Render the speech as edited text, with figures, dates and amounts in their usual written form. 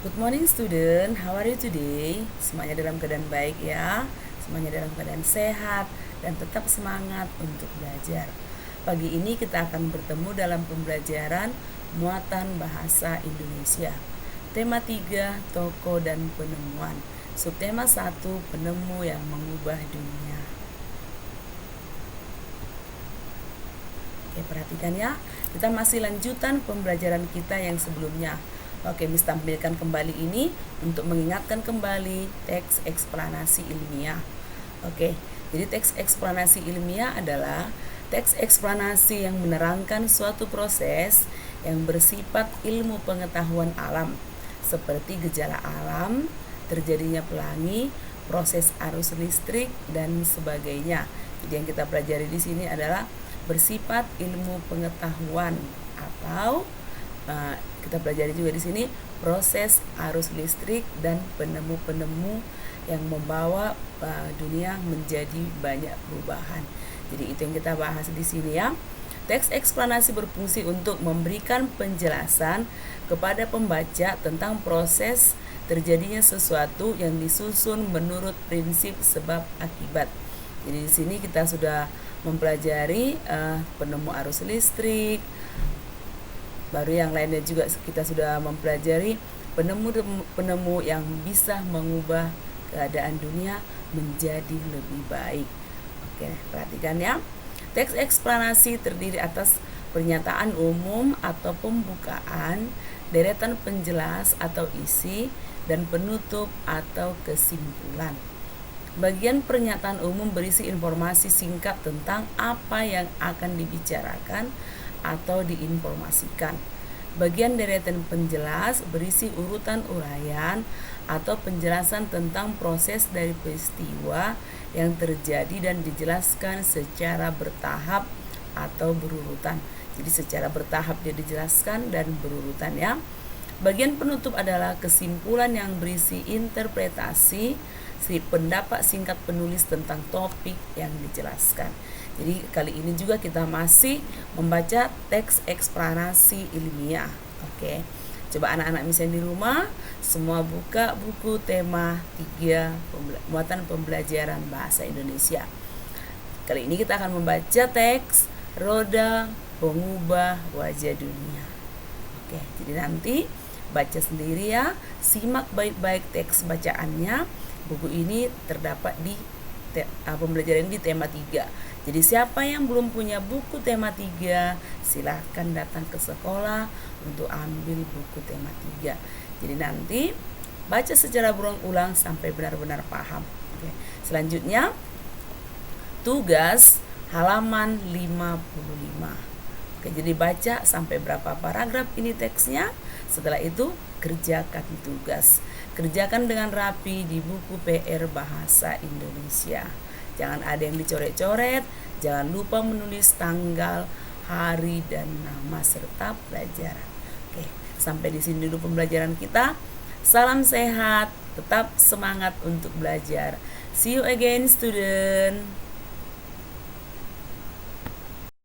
Good morning student, how are you today? Semuanya dalam keadaan baik ya, semuanya dalam keadaan sehat dan tetap semangat untuk belajar. Pagi ini kita akan bertemu dalam pembelajaran muatan bahasa Indonesia. Tema 3, tokoh dan penemuan. Subtema 1, penemu yang mengubah dunia. Oke, perhatikan ya, kita masih lanjutan pembelajaran kita yang sebelumnya. Oke, Miss tampilkan kembali ini untuk mengingatkan kembali teks eksplanasi ilmiah. Oke, jadi teks eksplanasi ilmiah adalah teks eksplanasi yang menerangkan suatu proses yang bersifat ilmu pengetahuan alam, seperti gejala alam, terjadinya pelangi, proses arus listrik, dan sebagainya. Jadi yang kita pelajari di sini adalah bersifat ilmu pengetahuan atau kita pelajari juga di sini proses arus listrik dan penemu-penemu yang membawa dunia menjadi banyak perubahan. Jadi itu yang kita bahas di sini ya. Teks eksplanasi berfungsi untuk memberikan penjelasan kepada pembaca tentang proses terjadinya sesuatu yang disusun menurut prinsip sebab akibat. Jadi di sini kita sudah mempelajari penemu arus listrik, baru yang lainnya juga kita sudah mempelajari penemu yang bisa mengubah keadaan dunia menjadi lebih baik. Oke, perhatikan ya. Teks eksplanasi terdiri atas pernyataan umum atau pembukaan, deretan penjelas atau isi, dan penutup atau kesimpulan. Bagian pernyataan umum berisi informasi singkat tentang apa yang akan dibicarakan atau diinformasikan. Bagian deretan penjelas berisi urutan uraian atau penjelasan tentang proses dari peristiwa yang terjadi dan dijelaskan secara bertahap atau berurutan. Jadi secara bertahap dia dijelaskan dan berurutan ya. Bagian penutup adalah kesimpulan yang berisi interpretasi pendapat singkat penulis tentang topik yang dijelaskan. Jadi kali ini juga kita masih membaca teks eksplanasi ilmiah. Oke. Coba anak-anak misalnya di rumah semua buka buku tema 3 muatan pembelajaran bahasa Indonesia. Kali ini kita akan membaca teks roda pengubah wajah dunia. Oke, jadi nanti baca sendiri ya, simak baik-baik teks bacaannya. Buku ini terdapat di pembelajaran di tema 3. Jadi siapa yang belum punya buku tema 3, silahkan datang ke sekolah untuk ambil buku tema 3. Jadi nanti baca secara berulang-ulang sampai benar-benar paham. Oke. Selanjutnya tugas halaman 55. Oke, jadi baca sampai berapa paragraf ini teksnya. Setelah itu kerjakan tugas. Kerjakan dengan rapi di buku PR Bahasa Indonesia. Jangan ada yang dicoret-coret. Jangan lupa menulis tanggal, hari, dan nama serta pelajaran. Oke, sampai di sini dulu pembelajaran kita. Salam sehat, tetap semangat untuk belajar. See you again, student.